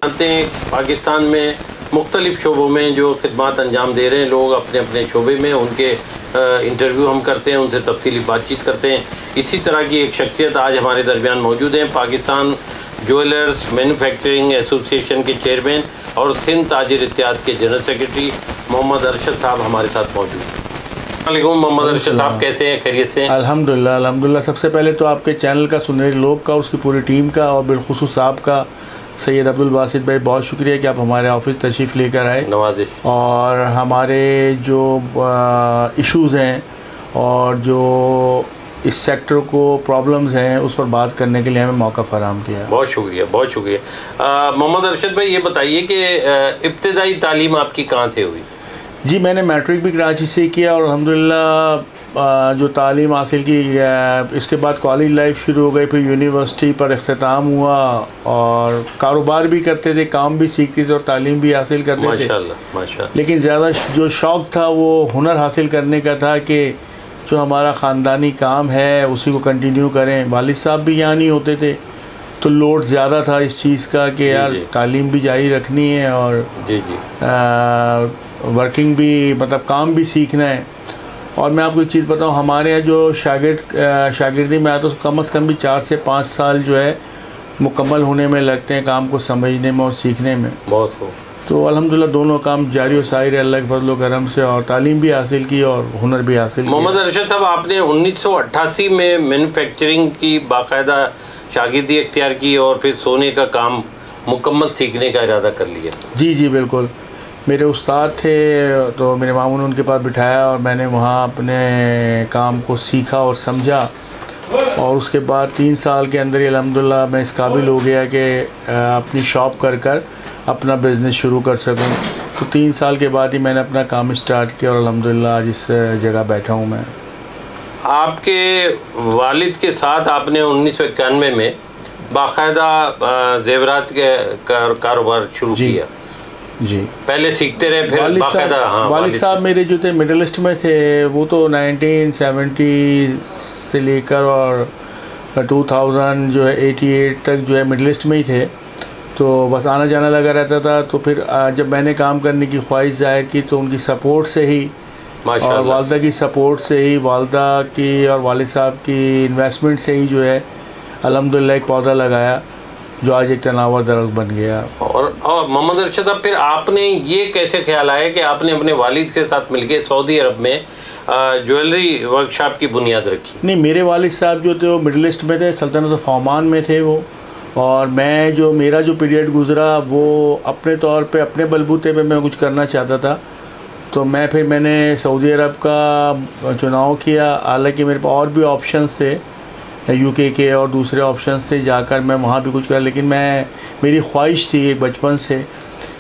जानते हैं पाकिस्तान में मुख्तलिफ़ शोबों में जो खिदमत अंजाम दे रहे हैं लोग अपने अपने शोबे में, उनके इंटरव्यू हम करते हैं, उनसे तफसीली बातचीत करते हैं। इसी तरह की एक शख्सियत आज हमारे दरमियान मौजूद हैं। पाकिस्तान ज्वेलर्स मैन्युफैक्चरिंग एसोसिएशन के चेयरमैन और सिंध ताजिर इत्तेहाद के जनरल सेक्रेटरी मोहम्मद अरशद साहब हमारे साथ मौजूद हैं। वालेकुम मोहम्मद अरशद साहब, कैसे हैं? खैरियत से? अल्हम्दुलिल्लाह अल्हम्दुलिल्लाह। सबसे पहले तो आपके चैनल का, सुनहरे लोग का, उसकी पूरी टीम का और बिलखुसूस आपका सैयद अब्दुल बासित भाई बहुत शुक्रिया कि आप हमारे ऑफिस तशरीफ़ लेकर आए। नवाजिश। और हमारे जो इश्यूज़ हैं और जो इस सेक्टर को प्रॉब्लम्स हैं उस पर बात करने के लिए हमें मौका फराहम किया। बहुत शुक्रिया, बहुत शुक्रिया। मोहम्मद अरशद भाई, ये बताइए कि इब्तदाई तालीम आपकी कहाँ से हुई? जी, मैंने मैट्रिक भी कराची से किया और अल्हम्दुलिल्लाह जो तालीम हासिल की, इसके बाद कॉलेज लाइफ शुरू हो गई, फिर यूनिवर्सिटी पर इख्तिताम हुआ और कारोबार भी करते थे, काम भी सीखते थे और तालीम भी हासिल करते थे। माशाअल्लाह माशाअल्लाह। लेकिन ज़्यादा जो शौक़ था वो हुनर हासिल करने का था कि जो हमारा ख़ानदानी काम है उसी को कंटिन्यू करें। वालिद साहब भी यहाँ नहीं होते थे तो लोड ज़्यादा था इस चीज़ का कि यार तालीम भी जारी रखनी है और वर्किंग भी, मतलब काम भी सीखना है। और मैं आपको एक चीज़ बताऊं, हमारे यहाँ जो शागिर्दी में आता है तो कम से कम भी 4 से 5 साल जो है मुकम्मल होने में लगते हैं, काम को समझने में और सीखने में। बहुत हो। तो अल्हम्दुलिल्लाह दोनों काम जारी और साहिर अल्लाह के फजल व करम से, और तालीम भी हासिल की और हुनर भी हासिल किया। मोहम्मद अरशद साहब, आपने 1988 में मैन्युफैक्चरिंग की बाकायदा शागिर्दी इख्तियार की और फिर सोने का काम मुकम्मल सीखने का इरादा कर लिया। जी जी बिल्कुल। मेरे उस्ताद थे तो मेरे मामू ने उनके पास बिठाया और मैंने वहाँ अपने काम को सीखा और समझा और उसके बाद 3 साल के अंदर ही अल्हम्दुलिल्लाह मैं इस काबिल हो गया कि अपनी शॉप कर अपना बिज़नेस शुरू कर सकूं। तो 3 साल के बाद ही मैंने अपना काम स्टार्ट किया और अल्हम्दुलिल्लाह आज इस जगह बैठा हूं मैं। आपके वालिद के साथ आपने 1991 में बाकायदा जेवरात के कारोबार शुरू किया? जी, पहले सीखते रहे फिर बाकायदा? हाँ, वालिद साहब मेरे जो थे मिडिल ईस्ट में थे, वो तो 1970 से लेकर और 2000 जो है 88 तक जो है मिडिल ईस्ट में ही थे। तो बस आना जाना लगा रहता था। तो फिर जब मैंने काम करने की ख्वाहिश ज़ाहिर की तो उनकी सपोर्ट से ही और वालदा की सपोर्ट से ही, वालदा की और वालिद साहब की इन्वेस्टमेंट से ही जो है अल्हम्दुलिल्लाह एक पौधा लगाया जो आज एक तनावर दरख्त बन गया। और मोहम्मद अरशद साहब, फिर आपने ये कैसे ख्याल आया कि आपने अपने वालिद के साथ मिलके सऊदी अरब में ज्वेलरी वर्कशॉप की बुनियाद रखी? नहीं, मेरे वालिद साहब जो थे वो मिडिल ईस्ट में थे, सल्तनत ऑफ ओमान में थे वो। और मेरा जो पीरियड गुज़रा वो अपने तौर पे, अपने बलबूते पे मैं कुछ करना चाहता था। तो मैंने सऊदी अरब का चुनाव किया। हालांकि मेरे पास और भी ऑप्शंस थे, यूके के और दूसरे ऑप्शंस से जाकर मैं वहाँ भी कुछ कर, लेकिन मेरी ख्वाहिश थी एक बचपन से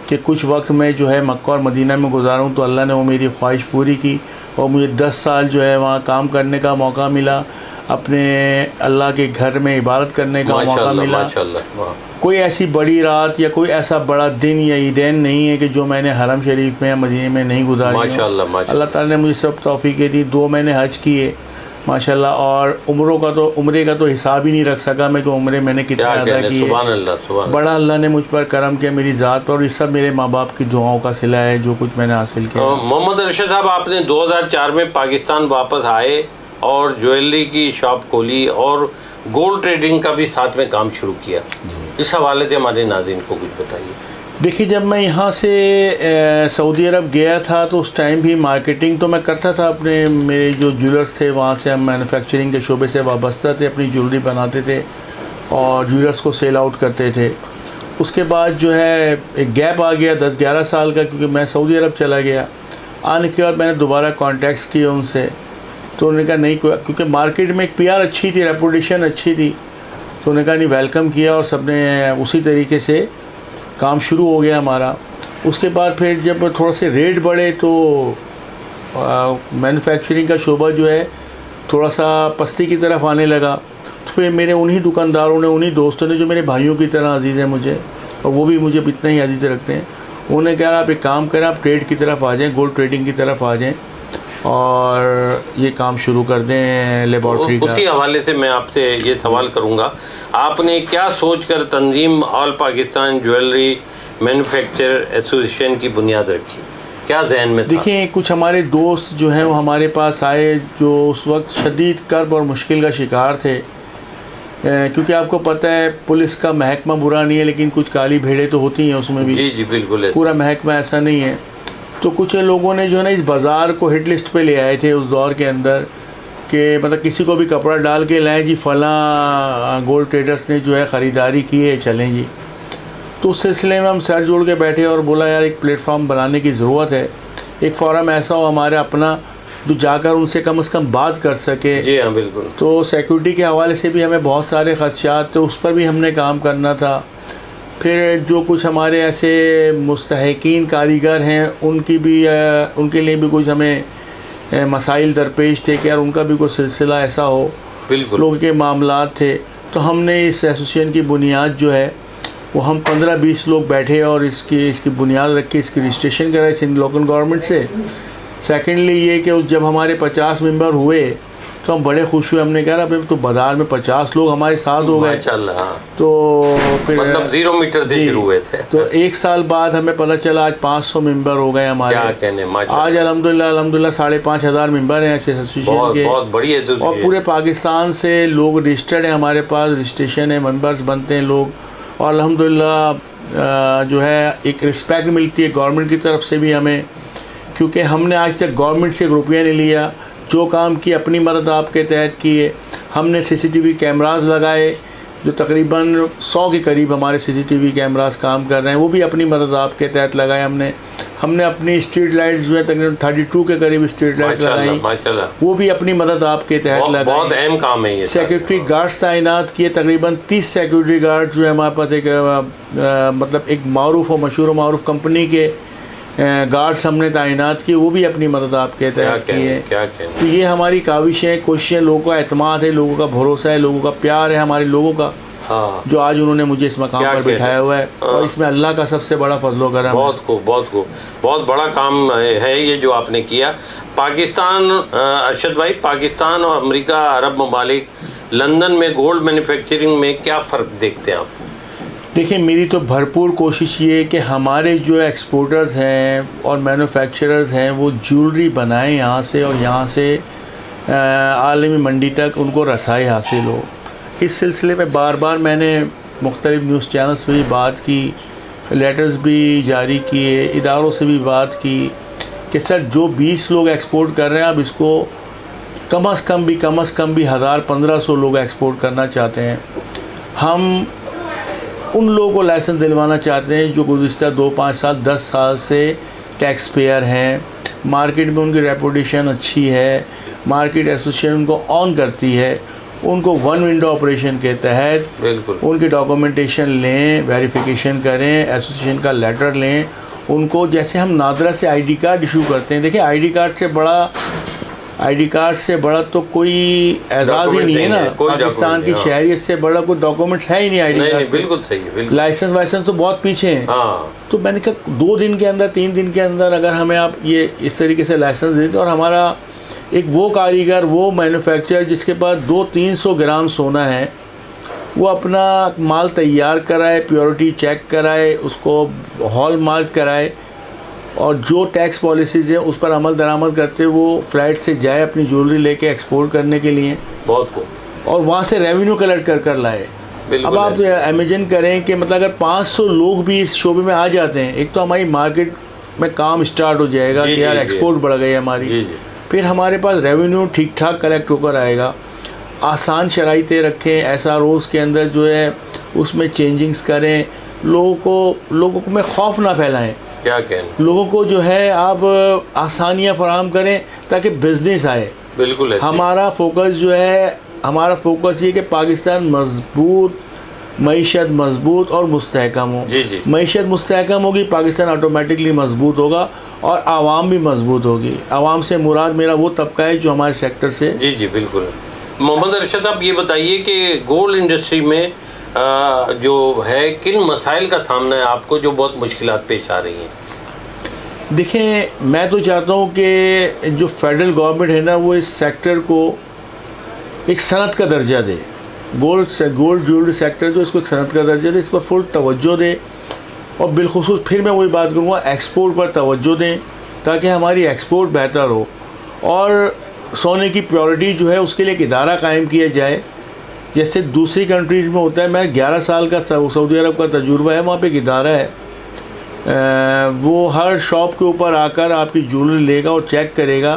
कि कुछ वक्त मैं जो है मक्का और मदीना में गुजारूँ। तो अल्लाह ने वो मेरी ख्वाहिश पूरी की और मुझे 10 साल जो है वहाँ काम करने का मौका मिला, अपने अल्लाह के घर में इबादत करने का मौका मिला। कोई ऐसी बड़ी रात या कोई ऐसा बड़ा दिन या ईदैन नहीं है कि जो मैंने हरम शरीफ में या मदीने में नहीं गुजारी। माशाअल्लाह अल्लाह ताला ने मुझे सब तौफीकें दी। 2 मैंने हज किए माशाल्लाह, और उम्रे का तो हिसाब ही नहीं रख सका मैं कि उम्रे मैंने कितना अदा किए। बड़ा अल्लाह ने मुझ पर करम किया, मेरी ज़ात पर, और ये सब मेरे माँ बाप की दुआओं का सिला है जो कुछ मैंने हासिल किया। मोहम्मद अरशद साहब, आपने 2004 में पाकिस्तान वापस आए और ज्वेलरी की शॉप खोली और गोल्ड ट्रेडिंग का भी साथ में काम शुरू किया। इस हवाले से हमारे नाज़रीन को कुछ बताइए। देखिए, जब मैं यहाँ से सऊदी अरब गया था तो उस टाइम भी मार्केटिंग तो मैं करता था अपने, मेरे जो ज्वेलर्स थे वहाँ से हम मैन्युफैक्चरिंग के शोबे से वाबस्ता थे, अपनी ज्वेलरी बनाते थे और ज्वेलर्स को सेल आउट करते थे। उसके बाद जो है एक गैप आ गया 10-11 साल का, क्योंकि मैं सऊदी अरब चला गया। आने के बाद मैंने दोबारा कॉन्टैक्ट्स किए उनसे, तो उन्होंने कहा नहीं, क्योंकि मार्केट में एक PR अच्छी थी, रेपुटेशन अच्छी थी, तो उन्होंने कहा नहीं, वेलकम किया और सब ने उसी तरीके से काम शुरू हो गया हमारा। उसके बाद फिर जब थोड़ा से रेट बढ़े तो मैन्युफैक्चरिंग का शोबा जो है थोड़ा सा पस्ती की तरफ आने लगा। तो फिर मेरे उन्हीं दुकानदारों ने, उन्हीं दोस्तों ने जो मेरे भाइयों की तरह अजीज़ हैं मुझे, और वो भी मुझे इतना ही अजीज़ रखते हैं, उन्होंने कहा आप एक काम करें, आप ट्रेड की तरफ आ जाएँ, गोल्ड ट्रेडिंग की तरफ आ जाएँ। और ये काम शुरू कर दें लेबॉर्ट्री का। उसी हवाले से मैं आपसे ये सवाल करूंगा, आपने क्या सोचकर तंजीम all Pakistan jewellery manufacturer association की बुनियाद रखी, क्या जहन में था? देखिए, कुछ हमारे दोस्त जो हैं वो हमारे पास आए जो उस वक्त शदीद कर्ब और मुश्किल का शिकार थे, क्योंकि आपको पता है पुलिस का महकमा बुरा नहीं है, लेकिन कुछ काली भेड़ें तो होती हैं उसमें भी। जी जी बिल्कुल, पूरा महकमा ऐसा नहीं है। तो कुछ लोगों ने जो है ना इस बाज़ार को हिट लिस्ट पे ले आए थे उस दौर के अंदर, कि मतलब किसी को भी कपड़ा डाल के लाएं जी, फलां गोल्ड ट्रेडर्स ने जो है ख़रीदारी की है, चलें जी। तो उस सिलसिले में हम सर जोड़ के बैठे और बोला यार एक प्लेटफॉर्म बनाने की ज़रूरत है, एक फोरम ऐसा हो हमारे अपना जो जाकर उनसे कम से कम बात कर सके। जी हाँ बिल्कुल। तो सिक्योरिटी के हवाले से भी हमें बहुत सारे खदशात थे, उस पर भी हमने काम करना था। फिर जो कुछ हमारे ऐसे मुस्तहकीन कारीगर हैं उनके लिए भी कुछ हमें मसाइल दरपेश थे कि यार उनका भी कोई सिलसिला ऐसा हो, बिल्कुल लोगों के मामलात थे। तो हमने इस एसोसिएशन की बुनियाद जो है वो हम 15-20 लोग बैठे और इसकी बुनियाद रख के इसकी रजिस्ट्रेशन कराई सिंध लोकल गवर्नमेंट से। सेकेंडली ये कि जब हमारे 50 मेंबर हुए तो हम बड़े खुश हुए, हमने कहा अभी तो बाज़ार में 50 लोग हमारे साथ हो गए। माशाल्लाह। तो फिर मतलब 0 मीटर से शुरू हुए थे। तो एक साल बाद हमें पता चला आज 500 मेंबर हो गए हमारे। क्या कहने, माशाल्लाह। आज अल्हम्दुलिल्लाह 5,500 मेंबर हैं ऐसे एसोसिएशन के। बहुत बड़ी एसोसिएशन। और पूरे पाकिस्तान से लोग रजिस्टर्ड हैं, हमारे पास रजिस्ट्रेशन है, मेंबर्स बनते हैं लोग। और अल्हम्दुलिल्लाह जो है एक रिस्पेक्ट मिलती है गवर्नमेंट की तरफ से भी हमें, क्योंकि हमने आज तक गवर्नमेंट से रुपया नहीं लिया, जो काम की अपनी मदद आपके तहत किए। हमने सीसीटीवी कैमरास लगाए जो तकरीबन 100 के करीब हमारे सीसीटीवी कैमरास काम कर रहे हैं, वो भी अपनी मदद आपके तहत लगाए हमने अपनी स्ट्रीट लाइट्स जो है तकरीबन 32 के करीब स्ट्रीट लाइट्स लगाई, वो भी अपनी मदद आपके तहत लगाई। बहुत अहम काम है ये। सिक्योरिटी गार्ड्स तैनात किए, तकरीबन 30 सिक्योरिटी गार्ड जो है हमारे पास एक मतलब एक मारूफ और मशहूर मारूफ कंपनी के गार्ड्स हमने तैनात किए, वो भी अपनी मदद आपके तहत की है। तो ये हमारी काविशें, कोशिशें, लोगों का एतमाद है, लोगों का भरोसा है, लोगों का प्यार है, हमारे लोगों का, जो आज उन्होंने मुझे इस मकाम पर बिठाया हुआ है। और इसमें अल्लाह का सबसे बड़ा फजलो करम है। बहुत बड़ा काम है ये जो आपने किया। पाकिस्तान, अरशद भाई, पाकिस्तान और अमेरिका, अरब ममालिक, लंदन में गोल्ड मैन्युफैक्चरिंग में क्या फ़र्क देखते हैं आप? देखिए, मेरी तो भरपूर कोशिश ये है कि हमारे जो एक्सपोर्टर्स हैं और मैन्युफैक्चरर्स हैं वो ज्वेलरी बनाएं यहाँ से, और यहाँ से आलमी मंडी तक उनको रसाई हासिल हो। इस सिलसिले में बार बार मैंने मुख्तलिफ न्यूज़ चैनल्स में भी बात की, लेटर्स भी जारी किए, इदारों से भी बात की कि सर जो 20 लोग एक्सपोर्ट कर रहे हैं, अब इसको कम से कम भी 1000-1500 लोग एक्सपोर्ट करना चाहते हैं। हम उन लोगों को लाइसेंस दिलवाना चाहते हैं जो गुज़िश्ता 2-5 साल 10 साल से टैक्स पेयर हैं, मार्केट में उनकी रेपुटेशन अच्छी है, मार्केट एसोसिएशन उनको ऑन करती है, उनको वन विंडो ऑपरेशन के तहत बिल्कुल उनकी डॉक्यूमेंटेशन लें, वेरिफिकेशन करें, एसोसिएशन का लेटर लें, उनको जैसे हम नादरा से आईडी कार्ड इशू करते हैं। देखिए, आईडी कार्ड से बड़ा तो कोई एजाज़ ही नहीं है ना, पाकिस्तान की शहरियत से बड़ा कोई डॉक्यूमेंट्स है ही नहीं आईडी कार्ड। बिल्कुल सही है। लाइसेंस वाइसेंस तो बहुत पीछे हैं। तो मैंने कहा 2 दिन के अंदर, 3 दिन के अंदर अगर हमें आप ये इस तरीके से लाइसेंस देते, और हमारा एक वो कारीगर, वो मैन्युफैक्चरर जिसके पास 200-300 ग्राम सोना है, वो अपना माल तैयार कराए, प्योरिटी चेक कराए, उसको हॉल मार्क कराए, और जो टैक्स पॉलिसीज़ हैं उस पर अमल दरामद करते वो फ़्लाइट से जाए अपनी ज्वेलरी लेके एक्सपोर्ट करने के लिए, और वहाँ से रेवेन्यू कलेक्ट कर लाए। अब आप इमेजिन करें कि मतलब अगर 500 लोग भी इस शोबे में आ जाते हैं, एक तो हमारी मार्केट में काम स्टार्ट हो जाएगा कि यार एक्सपोर्ट बढ़ गई हमारी, फिर हमारे पास रेवेन्यू ठीक ठाक कलेक्ट होकर आएगा। आसान शराइतें रखें SROs के अंदर जो है उसमें चेंजिंग्स करें, लोगों को में खौफ ना फैलाएं, क्या कहना, लोगों को जो है आप आसानियाँ फराहम करें ताकि बिजनेस आए। बिल्कुल हमारा फोकस ये कि पाकिस्तान मजबूत, मईशत मजबूत और मुस्तहकम हो। मईशत मुस्तहकम होगी, पाकिस्तान ऑटोमेटिकली मजबूत होगा और आवाम भी मजबूत होगी। आवाम से मुराद मेरा वो तबका है जो हमारे सेक्टर से। जी बिल्कुल। मोहम्मद अरशद, आप ये बताइए कि गोल्ड इंडस्ट्री में जो है किन मसाइल का सामना है आपको, जो बहुत मुश्किलात पेश आ रही हैं? देखें, मैं तो चाहता हूँ कि जो फेडरल गवर्नमेंट है ना, वो इस सेक्टर को एक सनत का दर्जा दे। गोल्ड ज्वेलरी सेक्टर जो, इसको एक सनत का दर्जा दे, इस पर फुल तवज्जो दे। और बिलखुसूस फिर मैं वही बात करूँगा, एक्सपोर्ट पर तवज्जो दें ताकि हमारी एक्सपोर्ट बेहतर हो। और सोने की प्योरिटी जो है उसके लिए एक इदारा कायम किया जाए, जैसे दूसरी कंट्रीज़ में होता है। मैं 11 साल का सऊदी अरब का तजुर्बा है, वहाँ पे एक इदारा है, वो हर शॉप के ऊपर आकर आपकी ज्वेलरी लेगा और चेक करेगा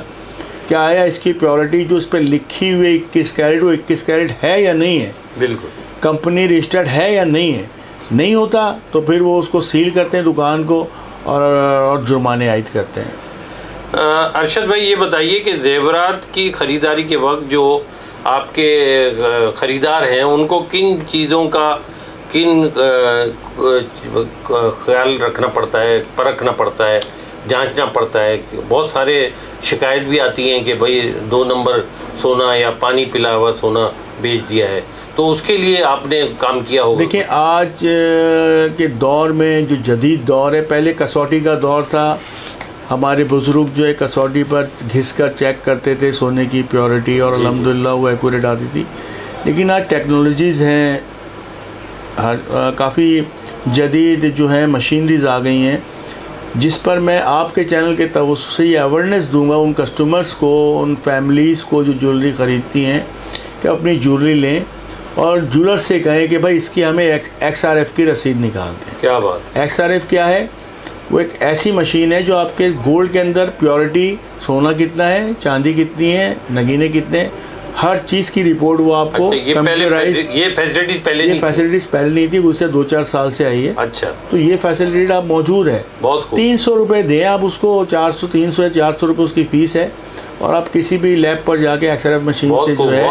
क्या आया इसकी प्योरिटी जो इस पर लिखी हुई 21 कैरेट, वो 21 कैरेट है या नहीं है, बिल्कुल कंपनी रजिस्टर्ड है या नहीं है। नहीं होता तो फिर वो उसको सील करते हैं दुकान को और जुर्माने आयद करते हैं। अरशद भाई, ये बताइए कि जेवरात की ख़रीदारी के वक्त जो आपके ख़रीदार हैं उनको किन चीज़ों का ख्याल रखना पड़ता है, परखना पड़ता है, जांचना पड़ता है? बहुत सारे शिकायत भी आती हैं कि भाई 2 नंबर सोना या पानी पिला हुआ सोना बेच दिया है, तो उसके लिए आपने काम किया होगा। देखिए, आज के दौर में जो जदीद दौर है, पहले कसौटी का दौर था। हमारे बुज़ुर्ग जो है कसौटी पर घिस कर चेक करते थे सोने की प्योरिटी, और अल्हम्दुलिल्लाह वो एक्यूरेट आती थी। लेकिन आज टेक्नोलॉजीज़ हैं, काफ़ी जदीद जो है मशीनरीज आ गई हैं, जिस पर मैं आपके चैनल के तवज्जुह से ये अवेयरनेस दूंगा उन कस्टमर्स को, उन फैमिलीज़ को जो ज्वेलरी ख़रीदती हैं, कि अपनी ज्वेलरी लें और ज्वेलर से कहें कि भाई इसकी हमें XRF की रसीद निकाल दें। क्या बात। XRF क्या है? वो एक ऐसी मशीन है जो आपके गोल्ड के अंदर प्योरिटी, सोना कितना है, चांदी कितनी है, नगीने कितने हैं, हर चीज़ की रिपोर्ट वो आपको। अच्छा, ये फैसिलिटीज़ पहले नहीं थी, उससे 2-4 साल से आई है। अच्छा, तो ये फैसिलिटी आप मौजूद है। बहुत 300 रुपये दें आप उसको, 300 या 400 रुपये उसकी फ़ीस है, और आप किसी भी लैब पर जाके XRF मशीन से जो है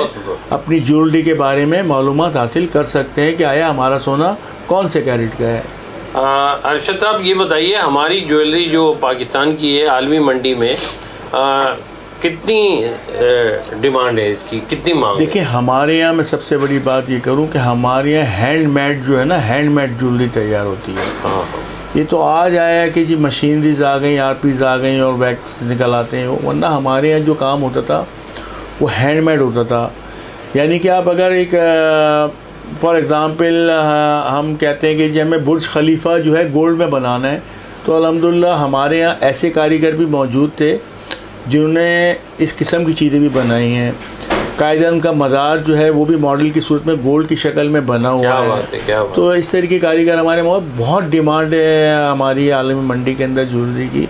अपनी ज्वेलरी के बारे में मालूमात हासिल कर सकते हैं कि आया हमारा सोना कौन से कैरेट का है। अरशद साहब, ये बताइए, हमारी ज्वेलरी जो पाकिस्तान की है आलमी मंडी में कितनी डिमांड है इसकी, कितनी मांग? देखिए, हमारे यहाँ मैं सबसे बड़ी बात ये करूँ कि हमारे यहाँ हैंडमेड जो है ना, हैंडमेड ज्वेलरी तैयार होती है। हाँ। ये तो आज आया है कि जी मशीनरीज आ गई, RPs आ गई और वैक्स निकल आते हैं, वरना हमारे यहाँ जो काम होता था वो हैंडमेड होता था। यानी कि आप अगर एक फॉर एग्ज़ाम्पल हम कहते हैं कि जी हमें बुर्ज खलीफा जो है गोल्ड में बनाना है, तो अल्हम्दुलिल्लाह हमारे यहाँ ऐसे कारीगर भी मौजूद थे जिन्होंने इस किस्म की चीज़ें भी बनाई हैं। कायदे उनका मज़ार जो है वो भी मॉडल की सूरत में गोल्ड की शक्ल में बना हुआ है। क्या बात। तो इस तरह के कारीगर हमारे बहुत डिमांड है हमारी आलमी मंडी के अंदर ज्वेलरी की।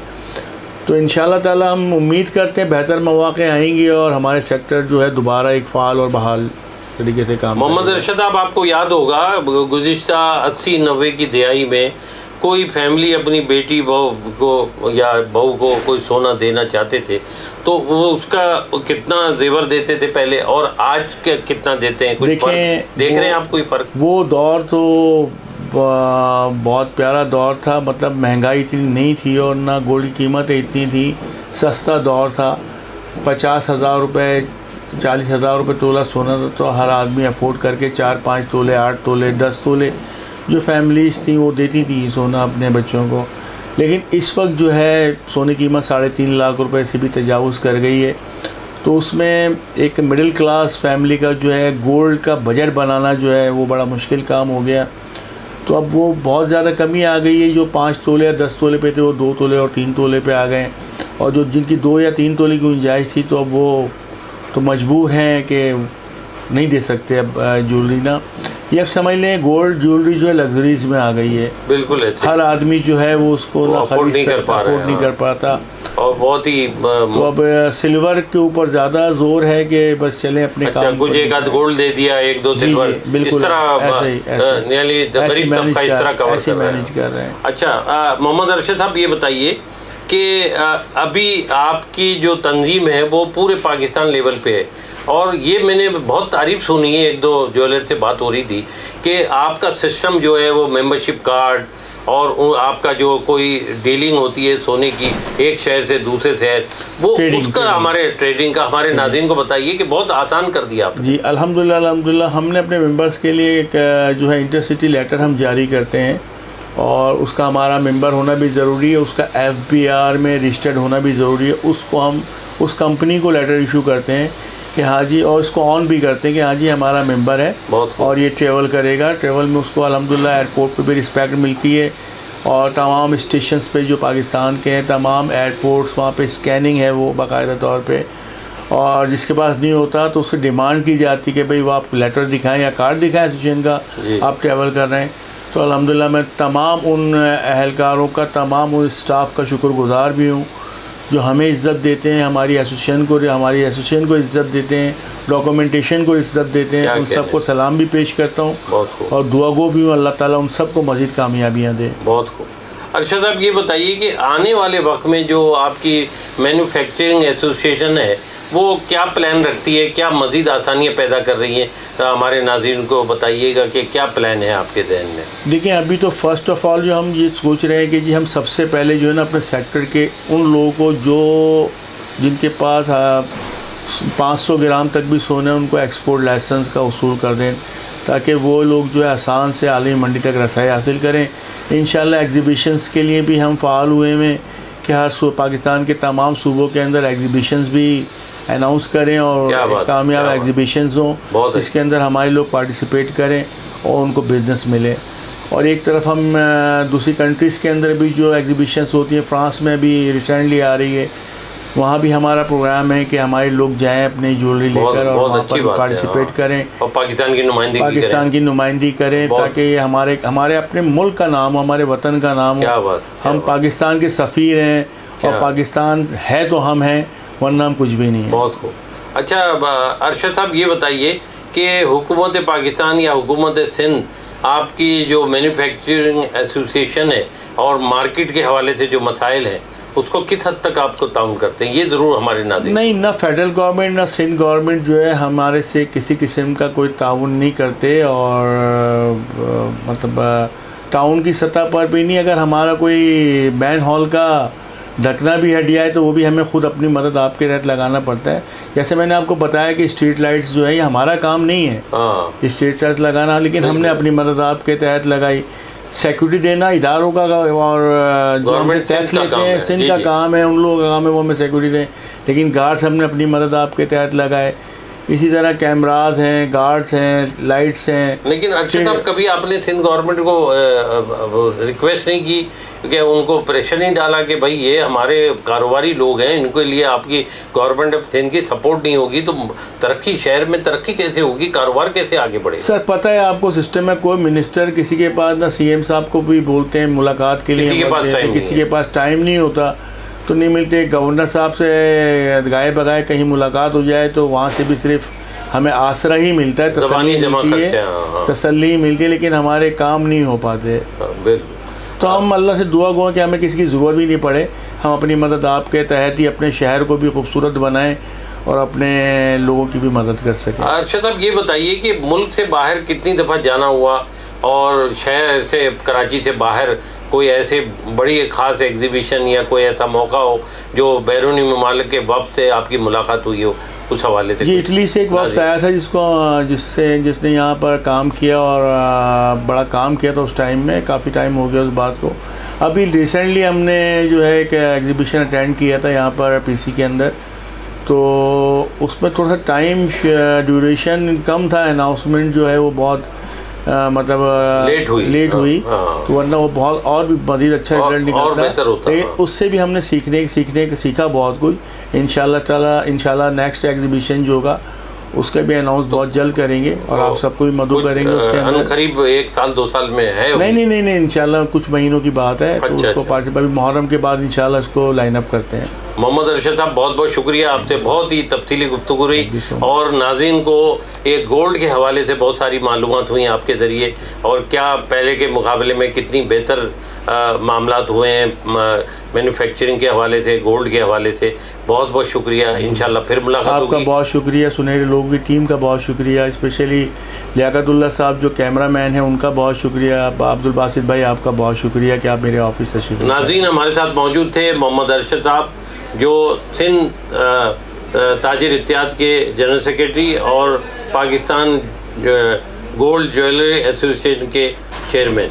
तो इंशाल्लाह ताला हम उम्मीद करते हैं बेहतर मौके आएंगे और हमारे सेक्टर जो है दोबारा एक फ़ाल और बहाल तरीके से काम। मोहम्मद अरशद साहब, आपको याद होगा गुज़िश्ता 80-90 की दिहाई में कोई फैमिली अपनी बेटी बहू को या बहू को कोई सोना देना चाहते थे तो वो उसका कितना जेवर देते थे पहले, और आज कितना देते हैं? कुछ देख रहे हैं आप कोई फ़र्क? वो दौर तो बहुत प्यारा दौर था, मतलब महंगाई इतनी नहीं थी और ना गोल्ड की कीमतें इतनी थी, सस्ता दौर था। 50,000 रुपये 40,000 रुपये तोला सोना तो हर आदमी अफोर्ड करके 4-5 तोले, 8 तोले, 10 तोले जो फैमिलीज़ थी वो देती थी सोना अपने बच्चों को। लेकिन इस वक्त जो है सोने की कीमत 3.5 लाख रुपए से भी तजावुज़ कर गई है। तो उसमें एक मिडिल क्लास फैमिली का जो है गोल्ड का बजट बनाना जो है वो बड़ा मुश्किल काम हो गया। तो अब वो बहुत ज़्यादा कमी आ गई है, जो 5 तोले या 10 तोले पे थे वो 2 तोले और 3 तोले पे आ गए, और जो जिनकी 2 या 3 तोले की गुंजाइश थी तो अब वो तो मजबूर हैं कि नहीं दे सकते अब ज्वेलरी ना। ये अब समझ लें गोल्ड ज्वेलरी जो है लग्जरीज में आ गई है। बिल्कुल है, हर आदमी जो है वो उसको अफोर्ड नहीं कर पाता और बहुत ही तो अब सिल्वर के ऊपर ज़्यादा जोर है कि बस चलें अपने काम। कुछ एक आध गोल्ड दे दिया, 1-2 सिल्वर, इस तरह यानी गरीब तबका इस तरह कवर मैनेज कर रहे हैं। अच्छा, मोहम्मद अरशद साहब, ये बताइए कि अभी आपकी जो तंजीम है वो पूरे पाकिस्तान लेवल पे है, और ये मैंने बहुत तारीफ़ सुनी है, 1-2 ज्वेलर से बात हो रही थी कि आपका सिस्टम जो है वो मेंबरशिप कार्ड और आपका जो कोई डीलिंग होती है सोने की एक शहर से दूसरे शहर, वो उसका हमारे ट्रेडिंग का हमारे नाज़रीन को बताइए कि बहुत आसान कर दिया आपने। जी अल्हम्दुलिल्लाह हमने अपने मेंबर्स के लिए एक जो है इंटरसिटी लेटर हम जारी करते हैं, और उसका हमारा मेंबर होना भी ज़रूरी है, उसका FBR में रजिस्टर्ड होना भी ज़रूरी है। उसको हम उस कंपनी को लेटर इशू करते हैं कि हाँ जी, और इसको ऑन भी करते हैं कि हाँ जी हमारा मेंबर है और ये ट्रैवल करेगा। ट्रैवल में उसको अल्हम्दुलिल्लाह एयरपोर्ट पे भी रिस्पेक्ट मिलती है और तमाम स्टेशंस पे जो पाकिस्तान के हैं, तमाम एयरपोर्ट्स, वहाँ पे स्कैनिंग है वो बाकायदा तौर पे। और जिसके पास नहीं होता तो उससे डिमांड की जाती है कि भाई वो आप लेटर दिखाएं या कार्ड दिखाएं एसोसिएशन का, आप ट्रैवल कर रहे हैं। तो अल्हम्दुलिल्लाह मैं तमाम उन अहलकारों का, तमाम उन स्टाफ का शुक्रगुज़ार भी हूँ जो हमें इज़्ज़त देते हैं, हमारी एसोसिएशन को इज़्ज़त देते हैं, डॉक्यूमेंटेशन को इज़्ज़त देते हैं। उन सबको सलाम भी पेश करता हूँ और दुआ गो भी हूँ, अल्लाह ताला उन सबको मज़ीद कामयाबियाँ दे। बहुत खूब। अरशद साहब ये बताइए कि आने वाले वक्त में जो आपकी मैन्युफैक्चरिंग एसोसिएशन है वो क्या प्लान रखती है, क्या मज़ीद आसानियाँ पैदा कर रही हैं? हमारे नाज़रीन को बताइएगा कि क्या प्लान है आपके ज़हन में। देखिए, अभी तो फ़र्स्ट ऑफ़ ऑल जो हम ये सोच रहे हैं कि जी हम सबसे पहले जो है ना अपने सेक्टर के उन लोगों को जो जिनके पास 500 ग्राम तक भी सोना है, उनको एक्सपोर्ट लाइसेंस का उसूल कर दें ताकि वो लोग जो है आसान से आलमी मंडी तक रसाई हासिल करें। इंशाल्लाह एग्ज़िबिशंस के लिए भी हम फ़ाल हुए हैं कि हर पाकिस्तान के तमाम सूबों के अंदर एग्ज़िबिशंस भी अनाउंस करें और कामयाब एग्ज़िबिशंस हों जिसके अंदर हमारे लोग पार्टिसिपेट करें और उनको बिज़नेस मिले। और एक तरफ हम दूसरी कंट्रीज़ के अंदर भी जो एग्ज़िबिशंस होती हैं, फ्रांस में भी रिसेंटली आ रही है, वहाँ भी हमारा प्रोग्राम है कि हमारे लोग जाएं अपनी ज्वेलरी लेकर और वहाँ पर पार्टिसिपेट करें और पाकिस्तान की नुमाइंदगी करें ताकि हमारे अपने मुल्क का नाम हो, हमारे वतन का नाम हो। हम पाकिस्तान के सफ़ीर हैं और पाकिस्तान है तो हम हैं, वरना हम कुछ भी नहीं है। बहुत खूब। अच्छा अरशद साहब ये बताइए कि हुकूमत पाकिस्तान या हुकूमत सिंध आपकी जो मैन्युफैक्चरिंग एसोसिएशन है और मार्केट के हवाले से जो मसाइल हैं उसको किस हद तक आपको ताउन करते हैं, ये ज़रूर हमारे नाज़रीन। नहीं, ना फेडरल गवर्नमेंट ना सिंध गवर्नमेंट जो है हमारे से किसी किस्म का कोई ताउन नहीं करते और मतलब टाउन की सतह पर भी नहीं। अगर हमारा कोई बैन हॉल का ढकना भी हट जाए तो वो भी हमें खुद अपनी मदद आपके तहत लगाना पड़ता है। जैसे मैंने आपको बताया कि स्ट्रीट लाइट्स जो है ये हमारा काम नहीं है स्ट्रीट लाइट्स लगाना, लेकिन हमने अपनी मदद आपके तहत लगाई। सिक्योरिटी देना इदारों का और जो हम टैक्स लेते हैं सिंध का काम है, उन लोगों का काम है वो हमें सिक्योरिटी दें, लेकिन गार्ड्स हमने अपनी मदद आपके तहत लगाए। इसी तरह कैमराज हैं, गार्ड्स हैं, लाइट्स हैं। लेकिन अरशद साहब कभी आपने सिंध गवर्नमेंट को रिक्वेस्ट नहीं की कि उनको प्रेशर नहीं डाला कि भाई ये हमारे कारोबारी लोग हैं, इनके लिए आपकी गवर्नमेंट ऑफ सिंध की सपोर्ट नहीं होगी तो तरक्की, शहर में तरक्की कैसे होगी, कारोबार कैसे आगे बढ़ेगा? सर पता है आपको सिस्टम में कोई मिनिस्टर किसी के पास ना CM साहब को भी बोलते हैं मुलाकात के लिए, किसी के पास टाइम नहीं होता तो नहीं मिलते। गवर्नर साहब से गाए बगाए कहीं मुलाकात हो जाए तो वहाँ से भी सिर्फ हमें आसरा ही मिलता है, तसल्ली मिलती है, लेकिन हमारे काम नहीं हो पाते। तो हम अल्लाह से दुआ गो कि हमें किसी की ज़रूरत भी नहीं पड़े, हम अपनी मदद आपके तहत ही अपने शहर को भी खूबसूरत बनाएं और अपने लोगों की भी मदद कर सकें। अरशद साहब ये बताइए कि मुल्क से बाहर कितनी दफ़ा जाना हुआ और शहर से, कराची से बाहर कोई ऐसे बड़ी ख़ास एग्जीबिशन या कोई ऐसा मौका हो जो बैरूनी ममालिक के वफ़द से आपकी मुलाकात हुई हो, उस हवाले से? जी, इटली से एक वफ़द आया था जिसने यहाँ पर काम किया और बड़ा काम किया था उस टाइम में, काफ़ी टाइम हो गया उस बात को। अभी रिसेंटली हमने जो है एक एग्जीबिशन अटेंड किया था यहाँ पर PC के अंदर, तो उसमें थोड़ा सा टाइम ड्यूरेशन कम था, अनाउंसमेंट जो है वो बहुत मतलब लेट हुई तो वरना वो बहुत और भी मज़ीद अच्छा रिजल्ट निकलता। उससे भी हमने सीखा बहुत कुछ। इंशाल्लाह नेक्स्ट एग्जीबिशन जो होगा उसका भी अनाउंस बहुत जल्द करेंगे और आप सबको भी मदद करेंगे उसके अंदर। करीब 1 साल 2 साल में है? नहीं, इंशाल्लाह कुछ महीनों की बात है। तो उसको पार्टिसिपेट मुहर्रम के बाद इंशाल्लाह इसको लाइन अप करते हैं। मोहम्मद अरशद साहब बहुत बहुत शुक्रिया, आपसे बहुत ही तफसीली गुफ्तगू हुई और नाज़रीन को एक गोल्ड के हवाले से बहुत सारी मालूमात हुई आपके ज़रिए और क्या पहले के मुकाबले में कितनी बेहतर मामलात हुए हैं मैन्युफैक्चरिंग के हवाले से, गोल्ड के हवाले से। बहुत बहुत शुक्रिया, इंशाल्लाह फिर मुलाकात होगी। आपका बहुत शुक्रिया, सुनहरे लोगों की टीम का बहुत शुक्रिया, स्पेशली लियाकतुल्लाह साहब जो कैमरामैन हैं उनका बहुत शुक्रिया, अब्दुल बासित भाई आपका बहुत शुक्रिया कि आप मेरे ऑफिस तशरीफ। नाज़रीन हमारे साथ मौजूद थे मोहम्मद अरशद साहब जो सिंध ताजिर इत्तेहाद के जनरल सेक्रेटरी और पाकिस्तान गोल्ड ज्वेलरी एसोसिएशन के चेयरमैन।